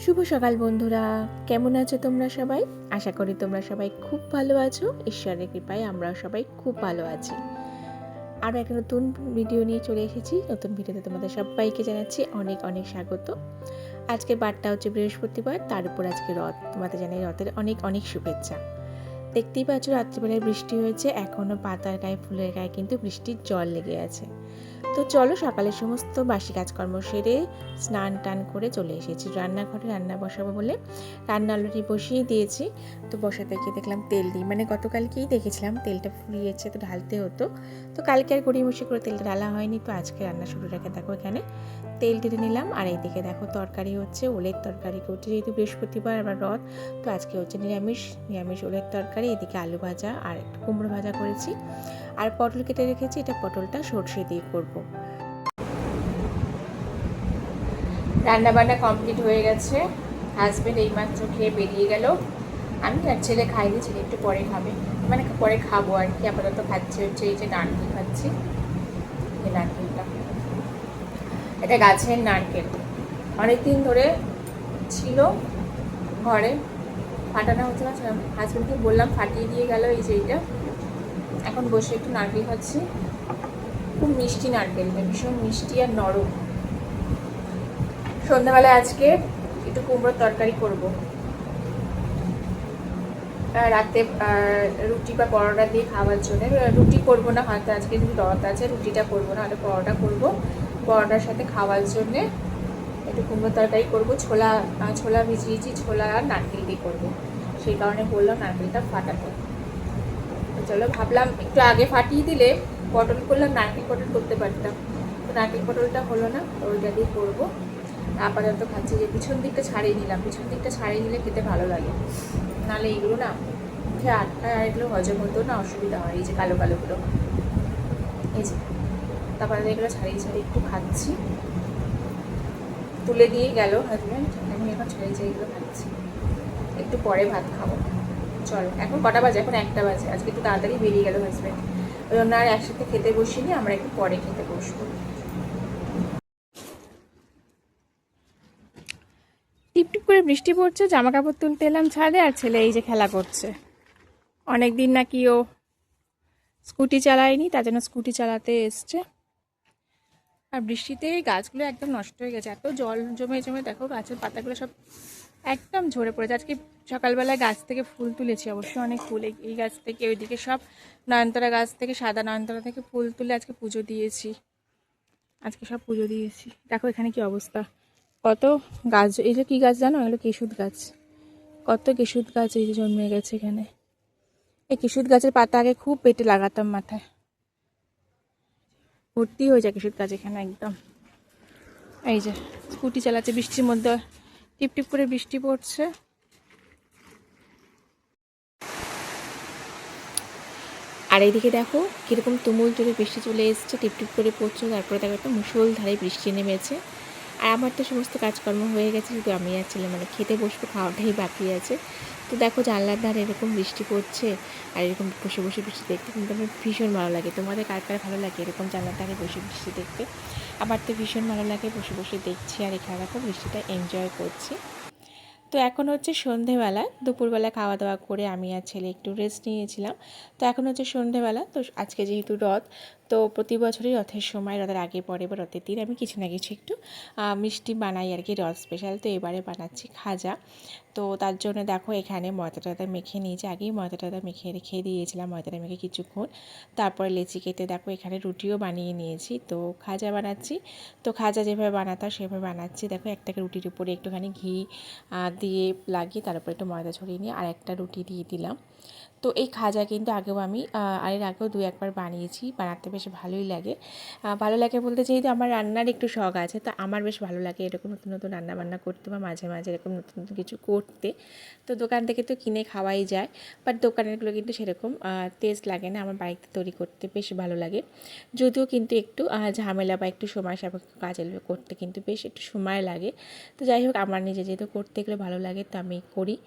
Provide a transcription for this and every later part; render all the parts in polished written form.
শুভ সকাল বন্ধুরা, কেমন আছো তোমরা সবাই? আশা করি তোমরা সবাই খুব ভালো আছো। ঈশ্বরের কৃপায় আমরাও সবাই খুব ভালো আছি। আরও একটা নতুন ভিডিও নিয়ে চলে এসেছি। নতুন ভিডিওতে তোমাদের সবাইকে জানাচ্ছি অনেক অনেক স্বাগত। আজকের বারটা হচ্ছে বৃহস্পতিবার, তার উপর আজকে রথ। তোমাদের জানাই রথের অনেক অনেক শুভেচ্ছা। দেখতেই পাচ্ছ রাত্রিবেলায় বৃষ্টি হয়েছে, এখনও পাতার গায়ে ফুলের গায়ে কিন্তু বৃষ্টির জল লেগে আছে। তো চলো, সকালে সমস্ত বাসি কাজকর্ম সেরে স্নান টান করে চলে এসেছি রান্নাঘরে। রান্না বসাবো বলে রান্না অলরেডি বসিয়ে দিয়েছি। তো বসাতে গিয়ে দেখলাম তেল দিই, মানে গতকালকেই দেখেছিলাম তেলটা ফুরিয়েছে, তো ঢালতে হতো। তো কালকে আর গড়িমসি করে তেলটা ঢালা হয়নি, তো আজকে রান্না শুরু রেখে দেখো এখানে তেল টেনে নিলাম। আর এইদিকে দেখো তরকারি হচ্ছে ওলের তরকারি করছে, যেহেতু বৃহস্পতিবার আবার রথ, তো আজকে হচ্ছে নিরামিষ ওলের তরকারি। এদিকে আলু ভাজা আর একটু কুমড়ো ভাজা করেছি, আর পটল কেটে রেখেছি। এটা পটলটা সর্ষে দিয়ে করব। রান্না বান্না কমপ্লিট হয়ে গেছে। হাজব্যান্ড এইমাত্র খেয়ে বেরিয়ে গেল। আমি আর ছেলে খাইনি, ছেলে একটু পরে খাবে, মানে পরে খাবো আর কি। আপাতত খাচ্ছি হচ্ছে এই যে নারকেল খাচ্ছি। এই নারকেলটা, এটা গাছের নারকেল, অনেকদিন ধরে ছিল ঘরে, ফাটানো হচ্ছে না। হাজব্যান্ডকে বললাম, ফাটিয়ে দিয়ে গেল। এই যে এইটা, এখন বসে একটু নারকেল খাচ্ছি। খুব মিষ্টি নারকেলটা, ভীষণ মিষ্টি আর নরম। সন্ধ্যাবেলায় আজকে একটু কুমড়োর তরকারি করব। রাতে রুটি বা পরোটা দিয়ে খাওয়ার জন্য। রুটি করব না হয়তো, আজকে যদি রথ আছে রুটিটা করবো না, হয়তো পরোটা করব। পরোটার সাথে খাওয়ার জন্যে একটু কুমড়োর তরকারি করবো। ছোলা ভিজিয়েছি, ছোলা আর নারকেল দিয়ে করবো, সেই কারণে বললাম নারকেলটা ফাটাতে। তো চলো, ভাবলাম একটু আগে ফাটিয়ে দিলে পটল করলাম, নারকেল পটল করতে পারতাম। তো নারকেল পটলটা হলো না, তো ওইটা দিয়ে করবো। আপাতত খাচ্ছি। যে পিছন দিকটা ছাড়িয়ে নিলাম, পিছন দিকটা ছাড়িয়ে নিলে খেতে ভালো লাগে, নাহলে এইগুলো না মুখে আটকায়, আর এগুলো হজম হতেও না অসুবিধা হয়। এই যে কালো কালোগুলো, এই যে, তারপরে এগুলো ছাড়িয়ে ছাড়িয়ে একটু খাচ্ছি। তুলে দিয়ে গেল হাজব্যান্ড, আমি এখন ছাড়িয়ে এগুলো খাচ্ছি। একটু পরে ভাত খাবো। চলো, এখন কটা বাজে? এখন 1টা বাজে। আজকে একটু তাড়াতাড়ি বেরিয়ে গেল হাজব্যান্ড, ওই জন্য আর একসাথে খেতে বসিনি, আমরা একটু পরে খেতে বসবো। টিপটিপ করে বৃষ্টি পড়ছে, জামা কাপড় তুলতে এলাম ছাদে, আর ছেলে এই যে খেলা করছে। অনেক দিন নাকি ও স্কুটি চালায়নি, তার জন্য স্কুটি চালাতে এসছে। আর বৃষ্টিতে গাছগুলো একদম নষ্ট হয়ে গেছে, এত জল জমে জমে দেখো গাছের পাতাগুলো সব একদম ঝরে পড়েছে। আজকে সকালবেলায় গাছ থেকে ফুল তুলেছি, অবশ্যই অনেক ফুল। এই গাছ থেকে, ওইদিকে সব নয়নতারা গাছ থেকে, সাদা নয়নতারা থেকে ফুল তুলে আজকে পুজো দিয়েছি। দেখো এখানে কি অবস্থা, কত গাছ। এই যে কি গাছ জানো? এগুলো কেশুত গাছ। কত কেশুত গাছ এই যে জন্মে গেছে এখানে। এই কেশুত গাছের পাতা আগে খুব পেটে লাগাতাম মাথায়, ভর্তি হয়ে যায় কেশুত গাছ এখানে একদম। এই যে স্কুটি চালাচ্ছে বৃষ্টির মধ্যে, টিপ টিপ করে বৃষ্টি পড়ছে। আর এইদিকে দেখো কীরকম তুমুল জোরে বৃষ্টি চলে এসছে, টিপটিপ করে পড়ছে। তারপরে দেখো একটা মুষলধারে বৃষ্টি নেমেছে। আর আমার তো সমস্ত কাজকর্ম হয়ে গেছে, শুধু আমি আর ছেলে মানে খেতে বসবো, খাওয়াটাই বাকি আছে। তো দেখো জানলার ধারে এরকম বৃষ্টি পড়ছে, আর এরকম বসে বসে বৃষ্টি দেখতে কিন্তু আমার ভীষণ ভালো লাগে। তোমাদের কার কার ভালো লাগে এরকম জানলার ধারে বসে বৃষ্টি দেখতে? আমার তো ভীষণ ভালো লাগে, বসে বসে দেখছি আর এখানে দেখো বৃষ্টিটা এনজয় করছি। তো এখন হচ্ছে সন্ধেবেলা, দুপুরবেলা খাওয়া দাওয়া করে আমি আর ছেলে একটু রেস্ট নিয়েছিলাম। তো এখন হচ্ছে সন্ধেবেলা। তো আজকে যেহেতু রথ, তো প্রতি বছরই রথের সময়, রথের আগে পরে বা রথের দিন আমি কিছু না কিছু একটু মিষ্টি বানাই আর কি, রথ স্পেশাল। তো এবারে বানাচ্ছি খাজা। তো তার জন্য দেখো এখানে ময়দাটা মেখে নিয়েছি, আগেই ময়দাটা মেখে রেখে দিয়েছিলাম, ময়দাটা মেখে কিছুক্ষণ। তারপরে লেচি কেটে দেখো এখানে রুটিও বানিয়ে নিয়েছি। তো খাজা বানাচ্ছি। তো খাজা যেভাবে বানাতে হয় সেভাবে বানাচ্ছি। দেখো একটা রুটির উপরে একটুখানি ঘি দিয়ে লাগিয়ে তারপর একটু ময়দা ছড়িয়ে নিয়ে আর একটা রুটি দিয়ে দিলাম। তো এই খাজা কিন্তু আগেও আমি এর আগেও 2-1বার বানিয়েছি, বানাতে বেশ ভালোই লাগে। ভালো লাগে বলতে, যেহেতু আমার রান্নার একটু শখ আছে, তো আমার বেশ ভালো লাগে এরকম নতুন নতুন রান্নাবান্না করতে, বা মাঝে মাঝে এরকম নতুন নতুন কিছু করতে। তো দোকান থেকে তো কিনে খাওয়াই যায়, বাট দোকানেরগুলো কিন্তু সেরকম টেস্ট লাগে না। আমার বাড়িতে তৈরি করতে বেশ ভালো লাগে, যদিও কিন্তু একটু ঝামেলা বা একটু সময় সাপেক্ষ কাজে করতে কিন্তু বেশ একটু সময় লাগে। তো যাই হোক, আমার নিজে যেহেতু করতে গেলে ভালো লাগে, তো আমি করি।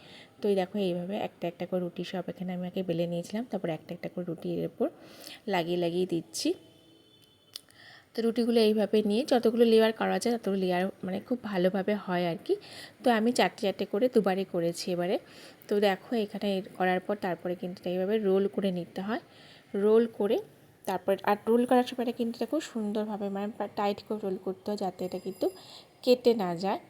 তো এই দেখো এইভাবে একটা একটা করে রুটি সব এখানে আমি আগে বেলে নিয়েছিলাম, তারপর একটা একটা করে রুটির উপর লাগিয়ে লাগিয়ে দিচ্ছি। তো রুটিগুলো এইভাবে নিয়ে যতগুলো লেয়ার করা যায় ততগুলো লেয়ার মানে খুব ভালোভাবে হয় আর কি। তো আমি 4টে করে দুবারই করেছি এবারে। তো দেখো এখানে করার পর তারপরে কিন্তু এইভাবে রোল করে নিতে হয়। রোল করে তারপর আর রোল করার সময় এটা কিন্তু খুব সুন্দরভাবে মানে টাইট করে রোল করতে হয়, যাতে এটা কিন্তু কেটে না যায়,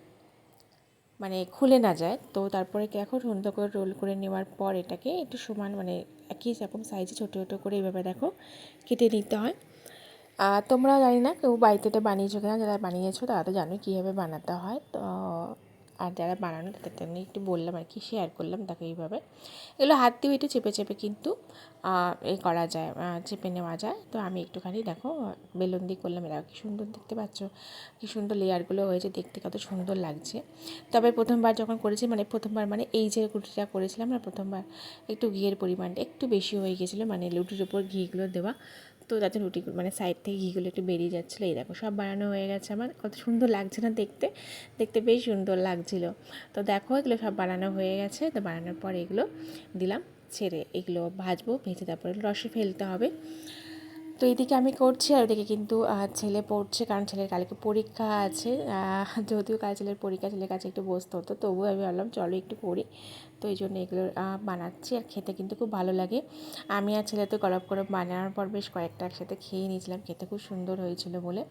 মানে খুলে না যায়। তো তারপরে দেখো সুন্দর করে রোল করে নেওয়ার পর এটাকে একটু সমান মানে একই রকম সাইজে ছোটো ছোটো করে এইভাবে দেখো কেটে নিতে হয়। তোমরা জানি না কেউ বাড়িতে এটা বানিয়েছো কিনা, যারা বানিয়েছো তারা তো জানো কীভাবে বানাতে হয়। তো আর যারা বানানো তাদের জন্য একটু বললাম আর কি, শেয়ার করলাম। দেখো এইভাবে এগুলো হাত দিয়েও একটু চেপে চেপে কিন্তু এই করা যায়, চেপে নেওয়া যায়। তো আমি একটুখানি দেখো বেলুন দিয়ে করলাম, এরা কী সুন্দর দেখতে পাচ্ছ, কী সুন্দর লেয়ারগুলো হয়েছে, দেখতে কত সুন্দর লাগছে। তবে প্রথমবার যখন করেছি প্রথমবার এই যে রুটিটা করেছিলাম না, প্রথমবার একটু ঘিয়ের পরিমাণটা একটু বেশি হয়ে গেছিলো, মানে রুটির উপর ঘিগুলো দেওয়া, তো যাতে রুটি মানে সাইড থেকে ঘিগুলো একটু বেরিয়ে যাচ্ছিলো। এই দেখো সব বানানো হয়ে গেছে আমার, কত সুন্দর লাগছে না দেখতে, দেখতে বেশ সুন্দর লাগছিলো। তো দেখো এগুলো সব বানানো হয়ে গেছে। তো বানানোর পর এগুলো দিলাম ছেড়ে, এগুলো ভাজবো, ভেজে তারপরে রসে ফেলতে হবে। তো এইদিকে আমি করছি, আর ওইদিকে কিন্তু ছেলে পড়ছে, কারণ ছেলের কালকে পরীক্ষা আছে। যদিও কাল ছেলের পরীক্ষা, ছেলের কাছে একটু বসতে হতো, তবুও আমি ভাবলাম চলো একটু করি। তো এই জন্য এগুলো বানাচ্ছি, আর খেতে কিন্তু খুব ভালো লাগে। আমি আর ছেলে তো গরম গরম বানানোর পর বেশ কয়েকটা একসাথে খেয়ে নিয়েছিলাম, খেতে খুব সুন্দর হয়েছিল বলে।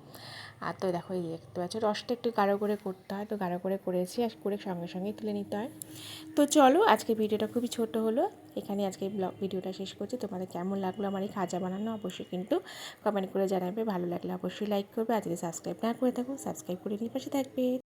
আর তো দেখো এই দেখতে পাচ্ছ রসটা একটু গাঢ় করে করতে হয়, তো গাঢ় করে করেছি, আর করে সঙ্গে সঙ্গে তুলে নিতে হয়। তো চলো আজকের ভিডিওটা খুবই ছোট হলো, এখানে আজকে ভিডিওটা শেষ করছি। তোমাদের কেমন লাগলো আমার এই খাজা বানানো অবশ্যই কিন্তু কমেন্ট করে জানাবে। ভালো লাগলে অবশ্যই লাইক করবে, আর যদি সাবস্ক্রাইব না করে থাকো সাবস্ক্রাইব করে নিয়ে পাশে থাকবে।